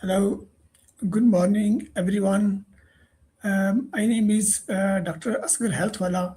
Hello, good morning, everyone. My name is Dr. Asghar Healthwala.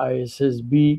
ISSB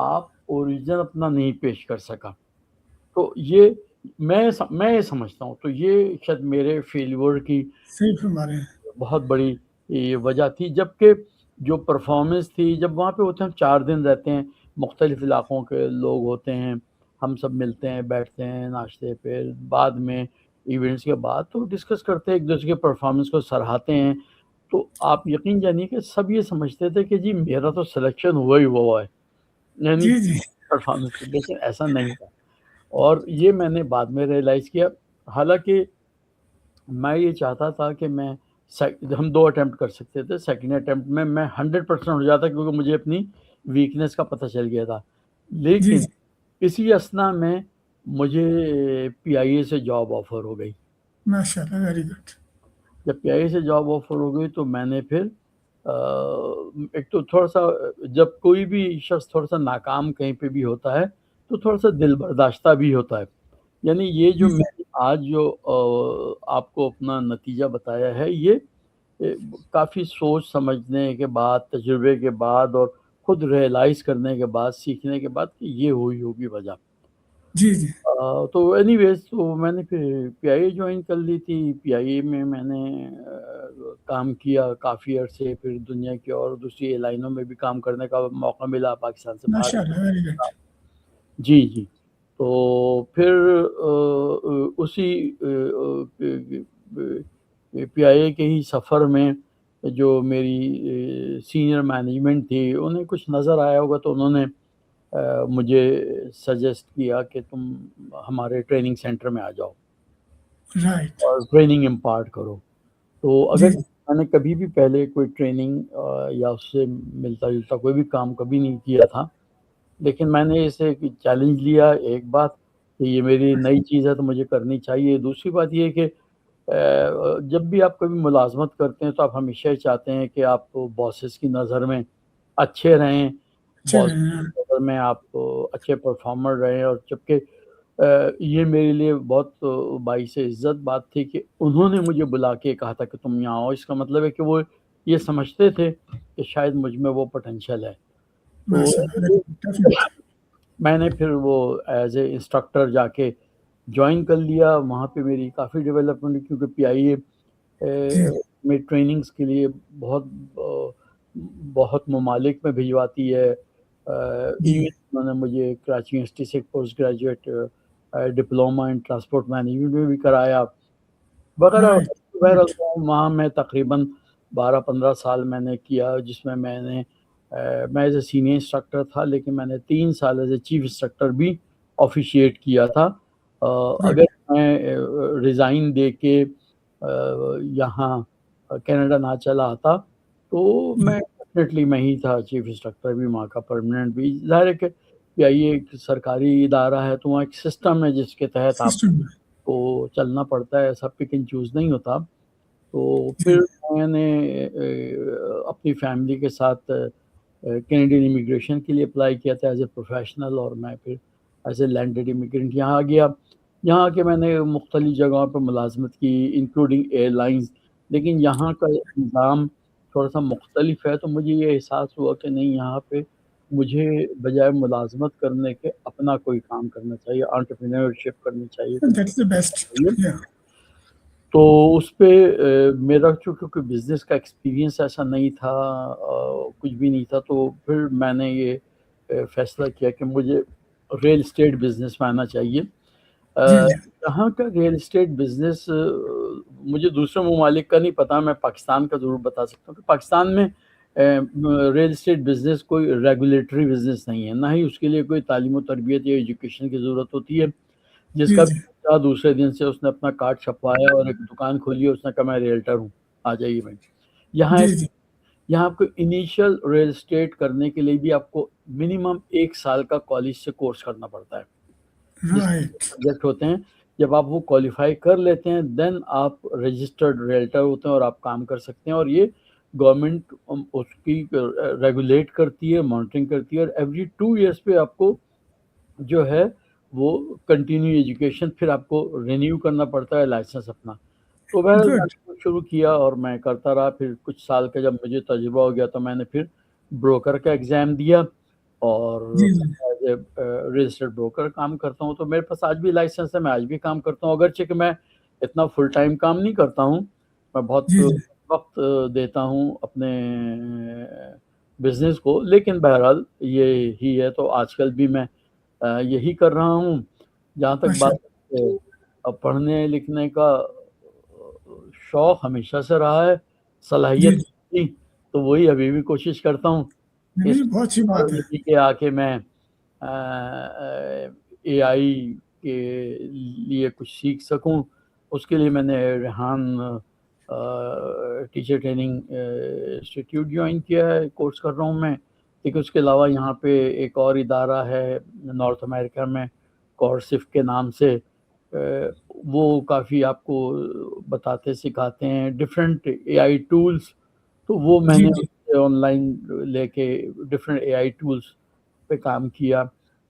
آپ origin اپنا نہیں پیش کر سکا. تو یہ میں یہ سمجھتا ہوں تو یہ شاید میرے فیلیور کی صحیح فرما رہے ہیں. بہت بڑی وجہ تھی. جبکہ جو پرفارمنس تھی، جب وہاں پہ ہوتے ہیں 4 دن رہتے ہیں، مختلف علاقوں کے لوگ ہوتے ہیں، ہم سب ملتے ہیں، بیٹھتے ہیں ناشتے پہ، بعد میں ایونٹس کے بعد تو ڈسکس کرتے ہیں، ایک دوسرے کے پرفارمنس کو سراہتے ہیں. تو آپ یقین جانیے کہ سب یہ سمجھتے تھے کہ جی میرا تو سلیکشن ہوا ہی ہوا ہے، یعنی جی جی پرفارمنس پہ. لیکن ایسا نہیں تھا، اور یہ میں نے بعد میں ریئلائز کیا. حالانکہ میں یہ چاہتا تھا کہ ہم 2 اٹیمپٹ کر سکتے تھے. سیکنڈ اٹیمپٹ میں 100% ہو جاتا کیونکہ مجھے اپنی ویکنیس کا پتہ چل گیا تھا. جی لیکن جی اسی اسنا میں مجھے پی آئی اے سے جاب آفر ہو گئی. ماشاء اللہ، ویری گڈ. جب پی آئی اے سے جاب آفر ہو گئی تو میں نے پھر ایک تو تھوڑا سا، جب کوئی بھی شخص تھوڑا سا ناکام کہیں پہ بھی ہوتا ہے تو تھوڑا سا دل برداشتہ بھی ہوتا ہے. یعنی یہ جو جی جی میں نے آج جو آپ کو اپنا نتیجہ بتایا ہے، یہ کافی سوچ سمجھنے کے بعد، تجربے کے بعد، اور خود ریئلائز کرنے کے بعد، سیکھنے کے بعد کہ یہ ہوئی ہوگی وجہ. جی جی تو اینی ویز تو میں نے پھر پی آئی اے جوائن کر لی تھی. پی آئی اے میں نے کام کیا کافی عرصے. پھر دنیا کی اور دوسری لائنوں میں بھی کام کرنے کا موقع ملا پاکستان سے باہر. ماشاء اللہ، ویری گڈ. جی جی. تو پھر اسی پی آئی اے کے ہی سفر میں جو میری سینئر مینجمنٹ تھی، انہیں کچھ نظر آیا ہوگا تو انہوں نے مجھے سجیسٹ کیا کہ تم ہمارے ٹریننگ سینٹر میں آ جاؤ رائٹ. اور ٹریننگ امپارٹ کرو. تو جی اگر جی میں نے کبھی بھی پہلے کوئی ٹریننگ یا اس سے ملتا جلتا کوئی بھی کام کبھی نہیں کیا تھا، لیکن میں نے اسے چیلنج لیا. ایک بات کہ یہ میری نئی چیز ہے تو مجھے کرنی چاہیے. دوسری بات یہ کہ جب بھی آپ کبھی ملازمت کرتے ہیں تو آپ ہمیشہ چاہتے ہیں کہ آپ باسز کی نظر میں اچھے رہیں، باس چلیں. کی نظر میں آپ اچھے پرفارمر رہیں. اور جبکہ یہ میرے لیے بہت باعث عزت بات تھی کہ انہوں نے مجھے بلا کے کہا تھا کہ تم یہاں آؤ. اس کا مطلب ہے کہ وہ یہ سمجھتے تھے کہ شاید مجھ میں وہ پوٹینشیل ہے. تو ماشاء اللہ، ڈیفینیٹلی. میں نے پھر وہ ایز اے انسٹرکٹر جا کے جوائن کر لیا. وہاں پہ میری کافی ڈیولپمنٹ، کیونکہ پی آئی جی اے میں ٹریننگز کے لیے بہت ممالک میں بھجواتی ہے. جی ایون انہوں نے مجھے کراچی یونیورسٹی سے post graduate diploma in transport management میں بھی کرایا وغیرہ. رائٹ. بہرحال وہاں میں تقریباً 12-15 سال میں نے کیا، جس میں میں ایز اے سینئر انسٹرکٹر تھا، لیکن میں نے 3 سال ایز اے چیف انسٹرکٹر بھی آفیشیٹ کیا تھا. گڈ. اگر میں ریزائن دے کے یہاں کینیڈا نہ چلا آتا تو میں ڈیفینیٹلی میں ہی تھا چیف انسٹرکٹر بھی، وہاں کا پرماننٹ بھی. ظاہر ہے کہ یہ ایک سرکاری ادارہ ہے تو وہاں ایک سسٹم ہے جس کے تحت آپ سسٹم میں. کو چلنا پڑتا ہے، ایسا پک اینڈ چوز نہیں ہوتا. تو جی پھر میں نے اپنی فیملی کے ساتھ کینیڈین امیگریشن کے لیے اپلائی کیا تھا ایز اے پروفیشنل، اور میں پھر ایز اے لینڈڈ امیگرینٹ یہاں آ گیا. یہاں کے میں نے مختلف جگہوں پہ ملازمت کی انکلوڈنگ ایئر لائنز. لیکن یہاں کا نظام تھوڑا سا مختلف ہے، تو مجھے یہ احساس ہوا کہ نہیں، یہاں پہ مجھے بجائے ملازمت کرنے کے اپنا کوئی کام کرنا چاہیے، انٹرپرینیورشپ کرنی چاہیے، کچھ دیٹس دا بیسٹ. چاہیے. تو اس پہ میرا چونکہ بزنس کا ایکسپیرینس ایسا نہیں تھا، کچھ بھی نہیں تھا، تو پھر میں نے یہ فیصلہ کیا کہ مجھے ریل اسٹیٹ بزنس میں آنا چاہیے. جی جی یہاں کا ریل اسٹیٹ بزنس مجھے دوسرے ممالک کا نہیں پتا، میں پاکستان کا ضرور بتا سکتا ہوں کہ پاکستان میں ریل اسٹیٹ بزنس کوئی ریگولیٹری بزنس نہیں ہے، نہ ہی اس کے لیے کوئی تعلیم و تربیت یا ایجوکیشن کی ضرورت ہوتی ہے. جس جی کا جی دوسرے دن سے اس نے اپنا کارڈ چھپوایا اور ایک دکان کھولی، اس نے کہا میں ریلٹر ہوں، آ جائیے. میں جی جی یہاں آپ کو انیشیل ریل اسٹیٹ کرنے کے لیے بھی آپ کو منیمم 1 سال کا کالج سے کورس کرنا پڑتا ہے، جس رائٹ. سبجیکٹ ہوتے ہیں. جب آپ وہ کوالیفائی کر لیتے ہیں دین آپ رجسٹرڈ ریلٹر ہوتے ہیں اور آپ کام کر سکتے ہیں. اور یہ گورنمنٹ اس کی ریگولیٹ کرتی ہے، مانیٹرنگ کرتی ہے، اور ایوری 2 ایئرس پہ آپ کو جو ہے وہ کنٹینیو ایجوکیشن پھر آپ کو رینیو کرنا پڑتا ہے لائسنس اپنا. تو میں گڈ. نے شروع کیا اور میں کرتا رہا. پھر کچھ سال کا جب مجھے تجربہ ہو گیا تو میں نے پھر بروکر کا ایگزام دیا. اور جی جی as a real estate broker کام کرتا ہوں. تو میرے پاس آج بھی لائسنس ہے, میں آج بھی کام کرتا ہوں, اگرچہ کہ میں اتنا فل ٹائم کام نہیں کرتا ہوں, میں بہت جی جی وقت دیتا ہوں اپنے بزنس کو, لیکن بہرحال یہ ہی ہے. تو آج کل بھی میں یہی کر رہا ہوں. جہاں تک ماشاء بات پڑھنے لکھنے کا شوق ہمیشہ سے رہا ہے, جی صلاحیت جی تھی تو وہی ابھی بھی کوشش کرتا ہوں کہ اس نہیں بہت اچھی بات ہے. کے آ کے میں اے آئی کے لیے کچھ سیکھ سکوں. اس کے لیے میں نے Rehan teacher training institute join کیا ہے, کورس کر رہا ہوں میں. لیکن اس کے علاوہ یہاں پہ ایک اور ادارہ ہے نارتھ امریکہ میں, کورسف کے نام سے, وہ کافی آپ کو بتاتے سکھاتے ہیں ڈفرینٹ اے آئی ٹولس. تو وہ میں جی نے جی آن لائن لے کے ڈفرینٹ اے آئی ٹولس پہ کام کیا.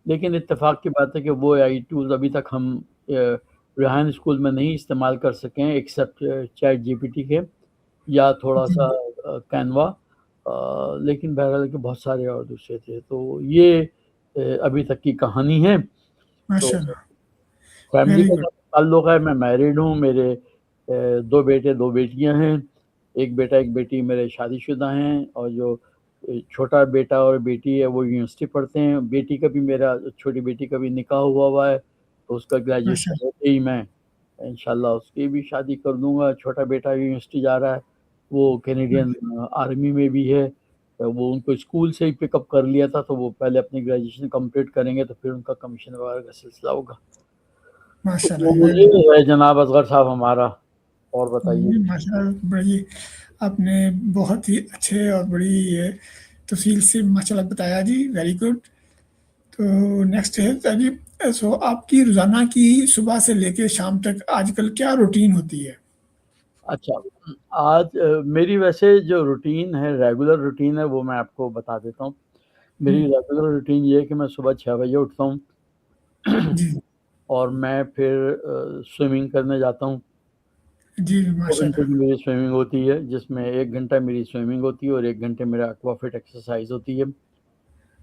لیکن اتفاق کی بات ہے کہ وہ اے آئی ٹولز ابھی تک ہم ریحان اسکول میں نہیں استعمال کر سکے ہیں, except chat G P T کے یا تھوڑا جی سا کینوا. لیکن بہرحال کہ بہت سارے اور دوسرے تھے. تو یہ ابھی تک کی کہانی ہے. تو ماشاء اللہ فیملی ویری کا گڈ. تعلق ہے, میں میرڈ ہوں, میرے 2 بیٹے 2 بیٹیاں ہیں. ایک بیٹا ایک بیٹی میرے شادی شدہ ہیں, اور جو چھوٹا بیٹا اور بیٹی ہے وہ یونیورسٹی پڑھتے ہیں. بیٹی کا بھی میرا چھوٹی بیٹی کا بھی نکاح ہوا ہے, تو اس کا ماشاء گریجویشن ہوتے ہی میں انشاءاللہ اس کی بھی شادی کر دوں گا. چھوٹا بیٹا یونیورسٹی جا رہا ہے, وہ کینیڈین آرمی میں بھی ہے. وہ ان کو اسکول سے ہی پک اپ کر لیا تھا, تو وہ پہلے اپنی گریجویشن کمپلیٹ کریں گے تو پھر ان کا کمیشن وغیرہ کا سلسلہ ہوگا. تو ماشاء وہ اللہ یہ ہے جناب اصغر صاحب ہمارا. اور بتائیے. ماشاء اللہ بڑی آپ نے بہت ہی اچھے اور بڑی تفصیل سے ماشاء اللہ بتایا جی. Very good. تو نیکسٹ ہے جی, سو آپ کی روزانہ کی صبح سے لے کے شام تک آج کل کیا روٹین ہوتی ہے؟ اچھا, آج میری ویسے جو روٹین ہے, ریگولر روٹین ہے, وہ میں آپ کو بتا دیتا ہوں. میری ریگولر روٹین یہ ہے کہ میں صبح 6 بجے اٹھتا ہوں, جی اور میں پھر سوئمنگ کرنے جاتا ہوں. جی 2 ماشاء گھنٹے اللہ. کی میری سوئمنگ ہوتی ہے, جس میں 1 گھنٹہ میری سوئمنگ ہوتی ہے اور 1 گھنٹے میرا ایکوا فٹ ایکسرسائز ہوتی ہے.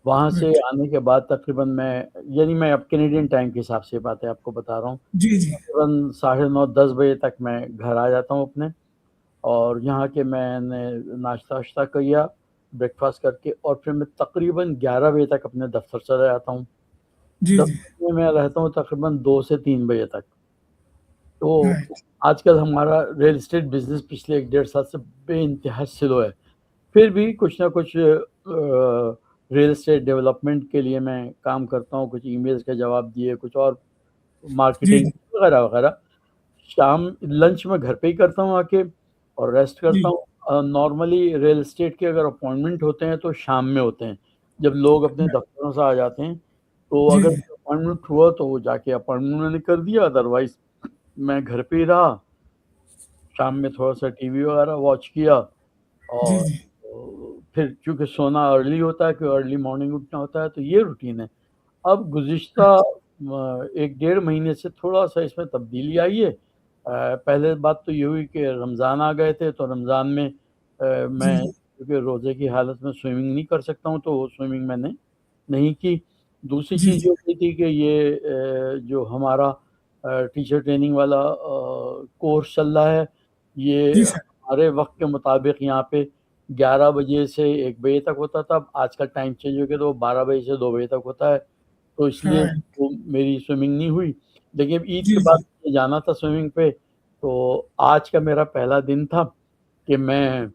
وہاں سے گڈ. آنے کے بعد تقریباً یعنی میں اب کینیڈین ٹائم کے حساب سے بات ہے آپ کو بتا رہا ہوں, جی جی تقریباً 9:30 10 بجے تک میں گھر آ جاتا ہوں اپنے. اور یہاں کے میں نے ناشتہ واشتہ کیا, بریک فاسٹ کر کے, اور پھر میں تقریباً 11 بجے تک اپنے دفتر چلا جاتا ہوں. جی جی دفتر میں رہتا ہوں تقریباً 2 سے 3 بجے تک. تو رائٹ. آج کل ہمارا ریل اسٹیٹ بزنس پچھلے 1 ڈیڑھ سال سے بے انتہا سلو ہے. پھر بھی کچھ نہ کچھ ریل اسٹیٹ ڈیولپمنٹ کے لیے میں کام کرتا ہوں, کچھ ای میلز کا جواب دیے, کچھ اور جی مارکیٹنگ جی وغیرہ وغیرہ. شام لنچ میں گھر پہ ہی کرتا ہوں آ کے, اور ریسٹ جی کرتا ہوں. نارملی ریل اسٹیٹ کے اگر اپوائنٹمنٹ ہوتے ہیں تو شام میں ہوتے ہیں, جب لوگ اپنے دفتروں سے آ جاتے ہیں. تو جی اگر جی اپوائنٹمنٹ ہوا تو وہ جا کے اپوائنٹمنٹ میں نے کر دیا, ادروائز میں گھر پہ ہی رہا. شام میں تھوڑا سا ٹی وی وغیرہ واچ کیا, جی اور جی پھر چونکہ سونا ارلی ہوتا ہے کہ ارلی مارننگ اٹھنا ہوتا ہے, تو یہ روٹین ہے. اب گزشتہ 1 ڈیڑھ مہینے سے تھوڑا سا اس میں تبدیلی آئی ہے. پہلے بات تو یہ ہوئی کہ رمضان آ گئے تھے, تو رمضان میں جی میں کیونکہ روزے کی حالت میں سوئمنگ نہیں کر سکتا ہوں, تو وہ سوئمنگ میں نے نہیں کی. دوسری جی چیز یہ ہوتی تھی کہ یہ جو ہمارا ٹیچر ٹریننگ والا کورس چل رہا ہے, یہ جی سر. ہمارے وقت کے مطابق یہاں پہ 11 بجے سے 1 بجے تک ہوتا تھا. آج کل ٹائم چینج ہو گیا تو 12 بجے سے 2 بجے تک ہوتا ہے. تو اس لیے رائٹ. وہ میری سوئمنگ نہیں ہوئی. لیکن عید جی کے جی بعد جانا تھا سوئمنگ پہ, تو آج کا میرا پہلا دن تھا کہ میں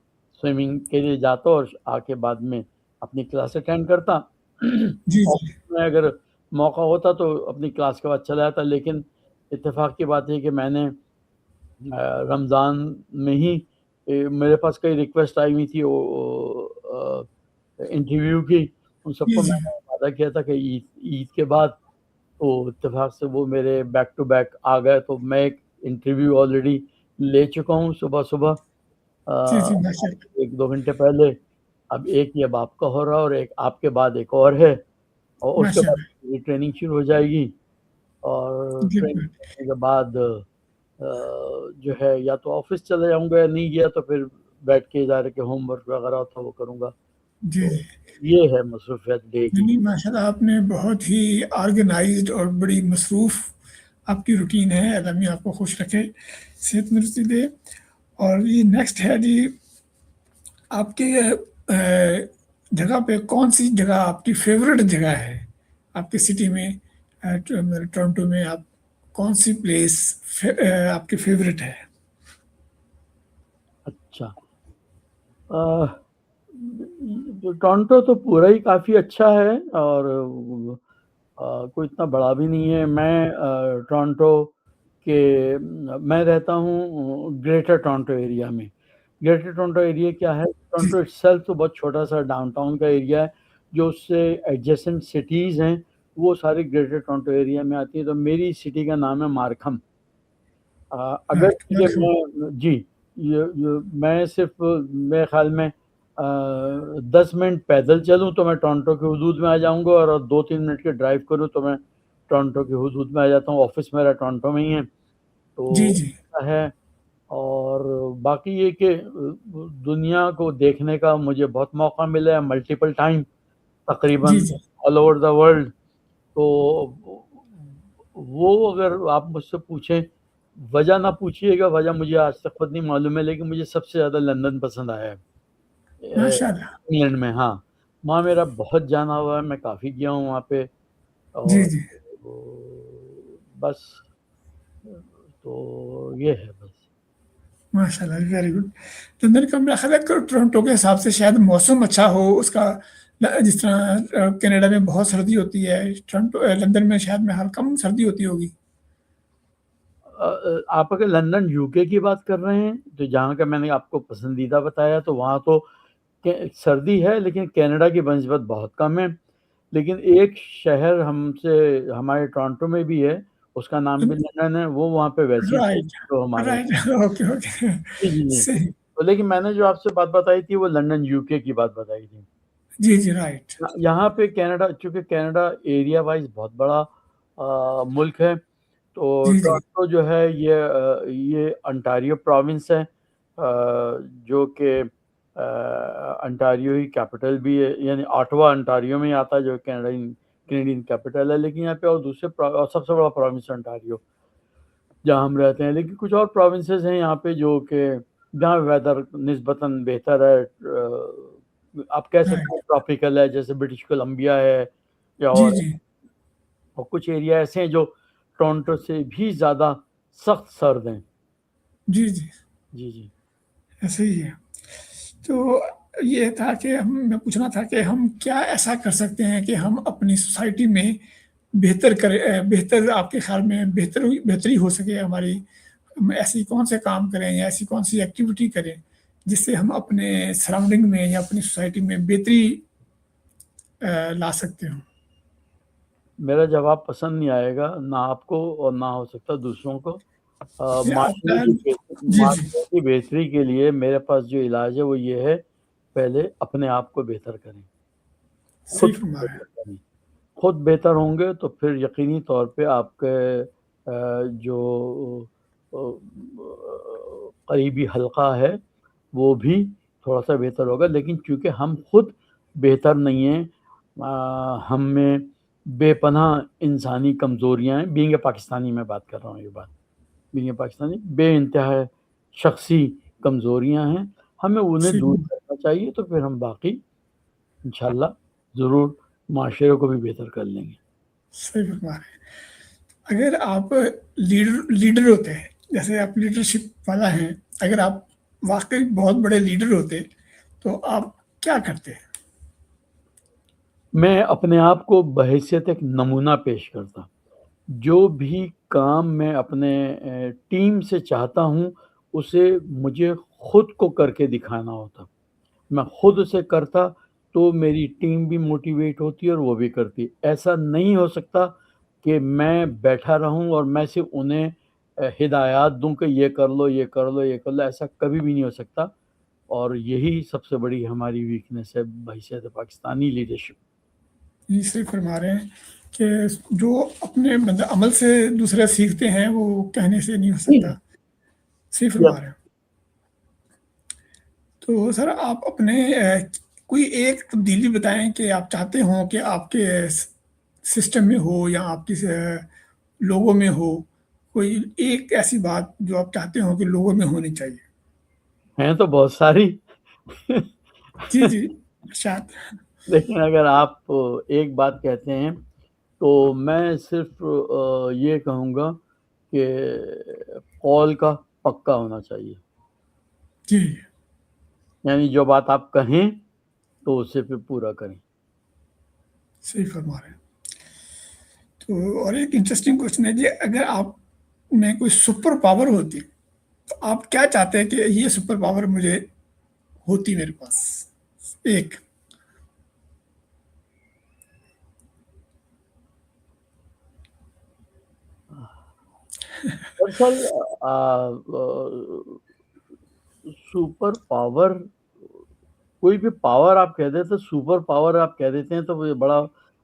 سوئمنگ کے لیے جاتا اور آ کے بعد میں اپنی کلاس اٹینڈ کرتا. جی اور جی میں اگر موقع ہوتا تو اپنی کلاس کے بعد چلا جاتا. لیکن اتفاق کی بات ہے کہ میں نے رمضان میں ہی میرے پاس کئی ریکویسٹ آئی ہوئی تھی انٹرویو کی, ان سب جی کو جی میں نے وعدہ کیا تھا کہ عید کے بعد, تو اتفاق سے وہ میرے بیک ٹو بیک آ گئے. تو میں ایک انٹرویو آلریڈی لے چکا ہوں صبح صبح, جی جی ماشاء اللہ. 1 2 گھنٹے پہلے. اب ایک یہ اب آپ کا ہو رہا اور ایک آپ کے بعد ایک اور ہے, اور اس کے ماشاء بعد اللہ. میری ٹریننگ شروع ہو جائے گی. اور گڈ ٹریننگ گڈ. کرنے کے بعد جو ہے یا تو آفس چلے جاؤں گا, یا نہیں گیا تو پھر بیٹھ کے ادارے کے ہوم ورک وغیرہ ہوتا وہ کروں گا. جی تو جی یہ ہے مصروفیت ڈے کی. نہیں ماشاء اللہ آپ نے بہت ہی آرگنائزڈ اور بڑی مصروف آپ کی روٹین ہے. اللہ میاں آپ کو خوش رکھے, صحت تندرستی دے. اور یہ نیکسٹ ہے جی, آپ کے جگہ پہ کون سی جگہ آپ کی فیوریٹ جگہ ہے آپ کے سٹی میں, ٹورنٹو میں آپ کون سی پلیس آپ کی فیوریٹ ہے؟ اچھا, ٹورنٹو تو پورا ہی کافی اچھا ہے, اور کوئی اتنا بڑا بھی نہیں ہے. میں ٹورنٹو کہ میں رہتا ہوں گریٹر ٹورنٹو ایریا میں. گریٹر ٹورنٹو ایریا کیا ہے, جی ٹورنٹو اٹ سیلف تو بہت چھوٹا سا ڈاؤن ٹاؤن کا ایریا ہے, جو اس سے ایڈجسٹنٹ سٹیز ہیں وہ ساری گریٹر ٹورنٹو ایریا میں آتی ہیں. تو میری سٹی کا نام ہے مارکھم. اگر کہ ویلکم. میں جی میں صرف میرے خیال میں 10 منٹ پیدل چلوں تو میں ٹورنٹو کے حدود میں آ جاؤں گا, اور 2-3 منٹ کے ڈرائیو کروں تو میں ٹورنٹو کے حدود میں آ جاتا ہوں. آفس میرا ٹورنٹو میں ہی ہے, جی تو جی ہے. اور باقی یہ کہ دنیا کو دیکھنے کا مجھے بہت موقع ملا ہے, ملٹیپل ٹائم تقریباً جی جی آل اوور دا ورلڈ. تو وہ اگر آپ مجھ سے پوچھیں, وجہ نہ پوچھیے گا, وجہ مجھے آج تک خود نہیں معلوم ہے, لیکن مجھے سب سے زیادہ لندن پسند آیا ہے ماشاء اللہ. انگلینڈ میں. ہاں, وہاں میرا بہت جانا ہوا ہے, میں کافی گیا ہوں وہاں پہ. جی اور جی بس تو یہ ہے بس. ماشاء اللہ, ویری گڈ. لندن کا میرا خیال ہے کہ ٹورنٹو کے حساب سے شاید موسم اچھا ہو اس کا, جس طرح کینیڈا میں بہت سردی ہوتی ہے, لندن میں شاید میں ہر کم سردی ہوتی ہوگی. آپ اگر لندن یو کے کی بات کر رہے ہیں, تو جہاں کا میں نے آپ کو پسندیدہ بتایا, تو وہاں تو سردی ہے, لیکن کینیڈا کی بنسبت بہت کم ہے. لیکن ایک شہر ہمارے ٹورنٹو میں بھی ہے, اس کا نام بھی لندن ہے, وہ وہاں پہ ویسی رائٹ تو ہمارے رائٹ, اوکے اوکے, جی جی جی. صحیح. تو لیکن میں نے جو آپ سے بات بتائی تھی وہ لندن یو کے کی بات بتائی تھی. جی جی رائٹ. یہاں پہ کینیڈا, چونکہ کینیڈا ایریا وائز بہت بڑا ملک ہے, تو جی جی ٹورنٹو جو ہے یہ انٹاریو پروونس ہے, جو کہ انٹاریو ہی کیپٹل بھی ہے, یعنی آٹوا انٹاریو میں آتا ہے, جو کینیڈین کیپٹل ہے. لیکن یہاں پہ اور اور سب سے بڑا پروونس انٹاریو جہاں ہم رہتے ہیں. لیکن کچھ اور پروونسز ہیں یہاں پہ جو کہ جہاں ویدر نسبتاً بہتر ہے, آپ کہہ سکتے رائٹ. ہیں ٹراپیکل ہے, جیسے برٹش کولمبیا ہے, یا جی اور جی کچھ ایریا ایسے ہیں جو ٹورنٹو سے بھی زیادہ سخت سرد ہیں. جی جی جی جی. ایسے ہی ہے. تو یہ تھا کہ میں پوچھنا تھا کہ ہم کیا ایسا کر سکتے ہیں کہ ہم اپنی سوسائٹی میں بہتر کریں, بہتر آپ کے خیال میں بہتری ہو سکے ہماری. ہم ایسی کون سے کام کریں یا ایسی کون سی ایکٹیویٹی کریں جس سے ہم اپنے سراؤنڈنگ میں یا اپنی سوسائٹی میں بہتری لا سکتے ہوں. میرا جواب پسند نہیں آئے گا, نہ آپ کو اور نہ ہو سکتا دوسروں کو. معاشرے جی جی کی بہتری کے لیے میرے پاس جو علاج ہے وہ یہ ہے, پہلے اپنے آپ کو بہتر کریں, خود صحیح کو فرما رہے بہتر کریں. خود بہتر ہوں گے تو پھر یقینی طور پہ آپ کے جو قریبی حلقہ ہے وہ بھی تھوڑا سا بہتر ہوگا. لیکن چونکہ ہم خود بہتر نہیں ہیں, ہم میں بے پناہ انسانی کمزوریاں ہیں. بینگ اے پاکستانی میں بات کر رہا ہوں, یہ بات بینگ اے پاکستانی بے انتہا شخصی کمزوریاں ہیں, ہمیں انہیں صحیح دور کرنا چاہیے. تو پھر ہم باقی انشاءاللہ ضرور معاشرے کو بھی بہتر کر لیں گے. صحیح فرما رہے ہیں. اگر آپ لیڈر ہوتے ہیں, جیسے آپ لیڈرشپ والا ہیں, اگر آپ واقعی بہت بڑے لیڈر ہوتے تو آپ کیا کرتے ہیں؟ میں اپنے آپ کو بحیثیت ایک نمونہ پیش کرتا. جو بھی کام میں اپنے ٹیم سے چاہتا ہوں اسے مجھے خود کو کر کے دکھانا ہوتا. میں خود اسے کرتا تو میری ٹیم بھی موٹیویٹ ہوتی اور وہ بھی کرتی. ایسا نہیں ہو سکتا کہ میں بیٹھا رہوں اور میں صرف انہیں ہدایات دوں کہ یہ کر لو یہ کر لو یہ کر لو. ایسا کبھی بھی نہیں ہو سکتا, اور یہی سب سے بڑی ہماری ویکنیس ہے بحیثیت پاکستانی لیڈرشپ. یہ صحیح فرما رہے ہیں کہ جو اپنے عمل سے دوسرے سیکھتے ہیں وہ کہنے سے نہیں ہو سکتا. صحیح فرما رہے ہیں. تو سر آپ اپنے کوئی ایک تبدیلی بتائیں کہ آپ چاہتے ہوں کہ آپ کے سسٹم میں ہو یا آپ کے لوگوں میں ہو، کوئی ایک ایسی بات جو آپ چاہتے ہوں کہ لوگوں میں ہونی چاہیے. ہیں تو بہت ساری جی جی ارشاد. لیکن اگر آپ ایک بات کہتے ہیں تو میں صرف یہ کہوں گا کہ قول کا پکا ہونا چاہیے. جی یعنی جو بات آپ کہیں تو اسے پھر پورا کریں. صحیح فرما رہے ہیں. تو اور ایک انٹرسٹنگ کوشچن ہے جی، اگر آپ میں کوئی سپر پاور ہوتی تو آپ کیا چاہتے ہیں کہ یہ سپر پاور مجھے ہوتی میرے پاس ایک؟ دراصل سپر پاور، کوئی بھی پاور آپ کہہ دیتے، سپر پاور آپ کہہ دیتے ہیں تو یہ بڑا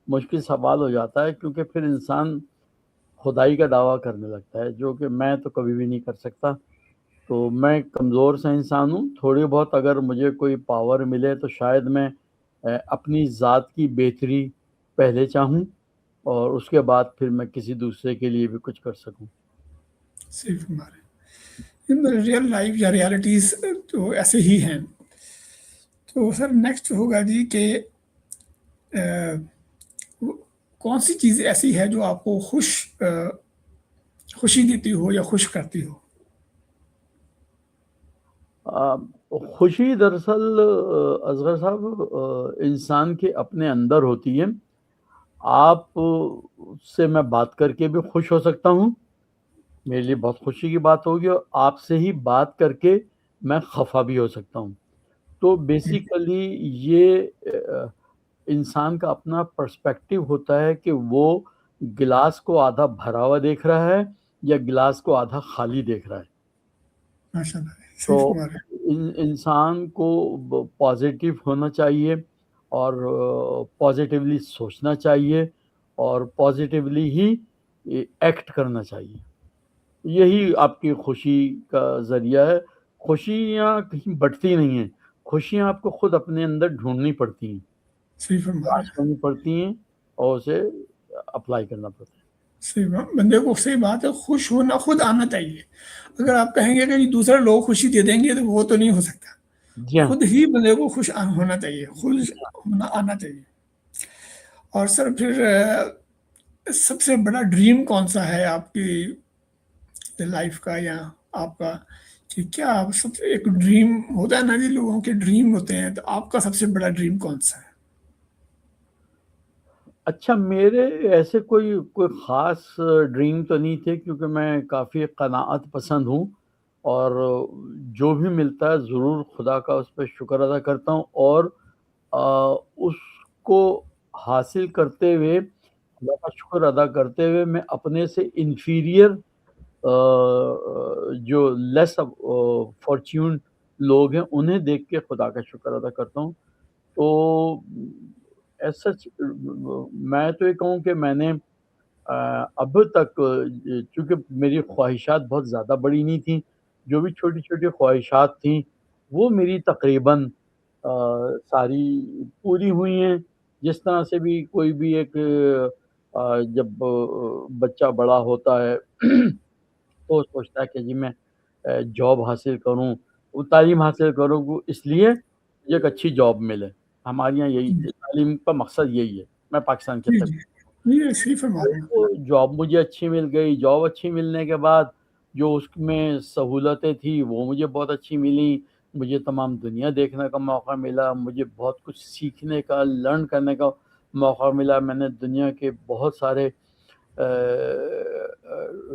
مشکل سوال ہو جاتا ہے، کیونکہ پھر انسان خدائی کا دعویٰ کرنے لگتا ہے، جو کہ میں تو کبھی بھی نہیں کر سکتا. تو میں کمزور سا انسان ہوں. تھوڑی بہت اگر مجھے کوئی پاور ملے تو شاید میں اپنی ذات کی بہتری پہلے چاہوں اور اس کے بعد پھر میں کسی دوسرے کے لیے بھی کچھ کر سکوں. صحیح فرما رہے ہیں. ریئل لائف یا ریالٹیز تو ایسے ہی ہیں. تو سر نیکسٹ ہوگا جی کہ کون سی چیز ایسی ہے جو آپ کو خوشی دیتی ہو یا خوش کرتی ہو؟ خوشی دراصل اصغر صاحب انسان کے اپنے اندر ہوتی ہے. آپ سے میں بات کر کے بھی خوش ہو سکتا ہوں، میرے لیے بہت خوشی کی بات ہوگی، اور آپ سے ہی بات کر کے میں خفا بھی ہو سکتا ہوں. تو بیسیکلی یہ انسان کا اپنا پرسپیکٹیو ہوتا ہے کہ وہ گلاس کو آدھا بھرا ہوا دیکھ رہا ہے یا گلاس کو آدھا خالی دیکھ رہا ہے. ماشاء اللہ صحیح تو فرما رہے ہیں. انسان کو پازیٹیو ہونا چاہیے اور پازیٹیولی سوچنا چاہیے اور پازیٹیولی ہی ایکٹ کرنا چاہیے. یہی آپ کی خوشی کا ذریعہ ہے. خوشیاں کہیں بٹتی نہیں ہیں، خوشیاں آپ کو خود اپنے اندر ڈھونڈنی پڑتی ہیں، صحیح فرما رہے تلاش ہیں. کرنی پڑتی ہیں اور اسے اپلائی کرنا پڑتا ہے. صحیح بندے کو صحیح بات ہے، خوش ہونا خود آنا چاہیے. اگر آپ کہیں گے کہ دوسرے لوگ خوشی دے دیں گے تو وہ تو نہیں ہو سکتا. جی ہاں. خود ہی بندے کو خوش ہونا چاہیے، خوش ہونا آنا چاہیے. اور سر پھر سب سے بڑا ڈریم کون سا ہے آپ کی لائف کا یا آپ کا؟ کہ کیا سب سے ایک ڈریم ہوتا ہے نا جی، لوگوں کے ڈریم ہوتے ہیں، تو آپ کا سب سے بڑا ڈریم کون سا ہے؟ اچھا، میرے ایسے کوئی خاص ڈریم تو نہیں تھے، کیونکہ میں کافی قناعت پسند ہوں اور جو بھی ملتا ہے ضرور خدا کا اس پہ شکر ادا کرتا ہوں، اور اس کو حاصل کرتے ہوئے، خدا کا شکر ادا کرتے ہوئے میں اپنے سے انفیریئر جو لیس فارچیون لوگ ہیں انہیں دیکھ کے خدا کا شکر ادا کرتا ہوں. تو ایسا میں تو یہ کہوں کہ میں نے اب تک، چونکہ میری خواہشات بہت زیادہ بڑی نہیں تھیں، جو بھی چھوٹی چھوٹی خواہشات تھیں وہ میری تقریباً ساری پوری ہوئی ہیں. جس طرح سے بھی کوئی بھی ایک جب بچہ بڑا ہوتا ہے تو سوچتا ہے کہ جی میں جاب حاصل کروں، وہ تعلیم حاصل کروں اس لیے مجھے ایک اچھی جاب ملے. ہمارے یہاں یہی تعلیم کا مقصد یہی ہے. میں پاکستان کے جی اندر جی یہ صحیح فرما رہے ہیں. جاب مجھے اچھی مل گئی. جاب اچھی ملنے کے بعد جو اس میں سہولتیں تھیں وہ مجھے بہت اچھی ملی. مجھے تمام دنیا دیکھنے کا موقع ملا، مجھے بہت کچھ سیکھنے کا، لرن کرنے کا موقع ملا. میں نے دنیا کے بہت سارے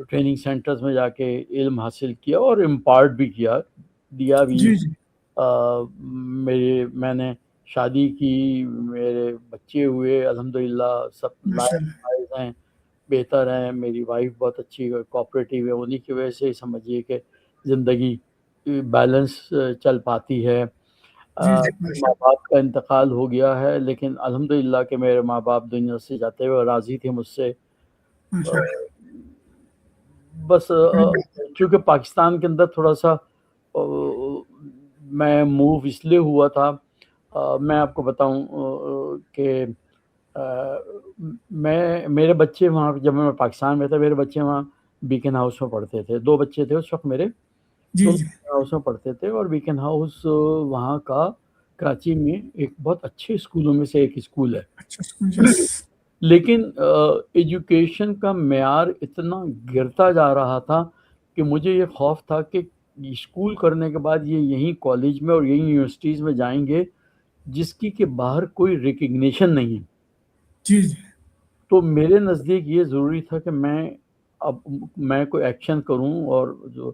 ٹریننگ سینٹرز میں جا کے علم حاصل کیا اور امپارٹ بھی دیا بھی. جی جی میں نے شادی کی، میرے بچے ہوئے الحمدللہ، سب ماشاء اللہ. لائف ہیں، بہتر ہیں. میری وائف بہت اچھی کوآپریٹیو ہے، انہی کی وجہ سے سمجھیے کہ زندگی بیلنس چل پاتی ہے. جی جی ماشاء ماں باپ کا انتقال ہو گیا ہے، لیکن الحمدللہ کہ میرے ماں باپ دنیا سے جاتے ہوئے راضی تھے مجھ سے. اللہ. بس چونکہ پاکستان کے اندر تھوڑا سا میں موو اس لیے ہوا تھا میں آپ کو بتاؤں کہ میرے بچے وہاں جب میں پاکستان میں تھا میرے بچے وہاں بیکن ہاؤس میں پڑھتے تھے. 2 بچے تھے اس وقت میرے, جی تو جی بیکن ہاؤس میں پڑھتے تھے. اور بیکن ہاؤس وہاں کا کراچی میں ایک بہت اچھے اسکولوں میں سے ایک اسکول ہے. اچھا اسکول یس لیکن ایجوکیشن کا معیار اتنا گرتا جا رہا تھا کہ مجھے یہ خوف تھا کہ اسکول کرنے کے بعد یہ یہیں کالج میں اور یہیں یونیورسٹیز میں جائیں گے جس کی کہ باہر کوئی ریکگنیشن نہیں ہے. جی جی تو میرے نزدیک یہ ضروری تھا کہ میں کوئی ایکشن کروں اور جو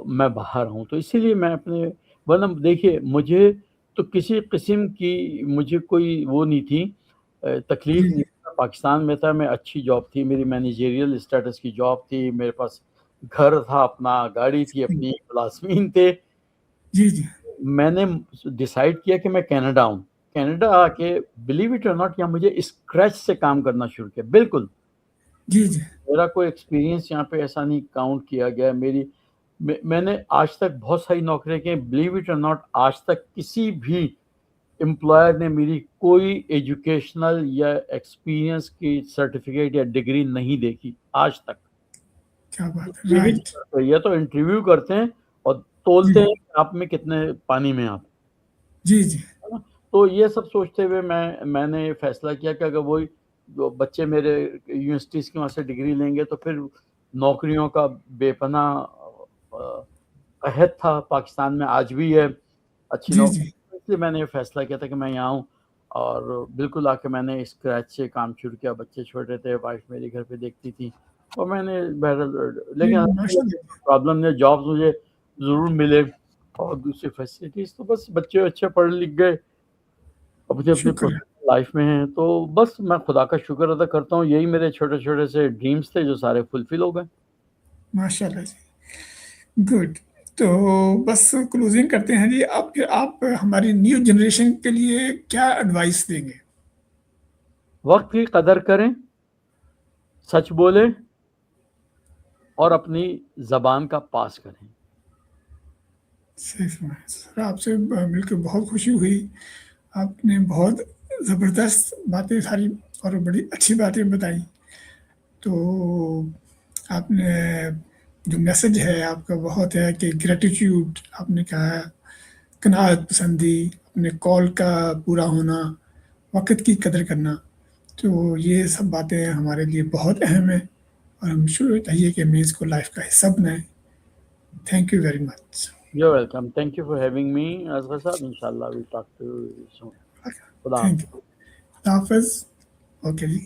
میں باہر ہوں. تو اسی لیے میں اپنے ورنہ دیکھیے مجھے تو کسی قسم کی مجھے کوئی وہ نہیں تھی, تکلیف جی نہیں تھا. پاکستان میں تھا, میں اچھی جاب تھی, میری مینیجریل اسٹیٹس کی جاب تھی, میرے پاس گھر تھا اپنا, گاڑی تھی اپنی, ملازمین تھے. جی جی میں نے ڈیسائیڈ کیا کہ میں کینیڈا ہوں. کینیڈا آ کے بلیو اٹ اور ناٹ یہاں مجھے اسکریچ سے کام کرنا شروع کیا. بالکل جی جی میرا کوئی ایکسپیرینس یہاں پہ ایسا نہیں کاؤنٹ کیا گیا. میں نے آج تک بہت ساری نوکریاں کی, بلیو اٹ اور ناٹ آج تک کسی بھی امپلائر نے میری کوئی ایجوکیشنل یا ایکسپیرینس کی سرٹیفکیٹ یا ڈگری نہیں دیکھی آج تک. کیا بات ہے رائٹ یہ تو انٹرویو کرتے ہیں اور جی تولتے ہیں کہ آپ میں کتنے پانی میں آپ. جی جی تو یہ سب سوچتے ہوئے میں نے فیصلہ کیا کہ اگر وہی جو بچے میرے یونیورسٹیز کی وہاں سے ڈگری لیں گے تو پھر نوکریوں کا بے پناہ قحط تھا پاکستان میں, آج بھی ہے اچھی جی نوکری. جی اس لیے میں نے فیصلہ کیا تھا کہ میں یہاں ہوں اور بالکل آ کے میں نے اسکریچ سے کام شروع کیا. بچے چھوٹے تھے, وائف میری گھر پہ دیکھتی تھی اور میں نے بہرحال لیکن ماشاء اللہ پرابلم نہیں, جابس مجھے ضرور ملے اور دوسری فیسلٹیز. تو بس بچے اچھے پڑھ لکھ گئے, اپنے شکر ہے پروفیشنل لائف میں ہیں. تو بس میں خدا کا شکر ادا کرتا ہوں, یہی میرے چھوٹے چھوٹے سے ڈریمز تھے جو سارے فلفل ہو گئے. ماشاء اللہ جی گڈ. تو بس کلوزنگ کرتے ہیں جی. آپ ہماری نیو جنریشن کے لیے کیا ایڈوائس دیں گے؟ وقت کی قدر کریں, سچ بولیں اور اپنی زبان کا پاس کریں. سر آپ سے مل کے بہت خوشی ہوئی. آپ نے بہت زبردست باتیں ساری اور بڑی اچھی باتیں بتائیں. تو آپ نے جو میسج ہے آپ کا بہت ہے کہ گریٹیٹیوڈ آپ نے کہا, قناعت پسندی, اپنے کال کا پورا ہونا, وقت کی قدر کرنا. تو یہ سب باتیں ہمارے لیے بہت اہم ہیں اور ہم شروع چاہیے کہ ہمیں اس کو لائف کا حصہ بنائیں. Thank you very much. You're welcome. Thank you for having me, Asghar Saab. Inshallah, we'll talk to you soon. خدا تھینک حافظ. یو. خدا حافظ. اوکے جی.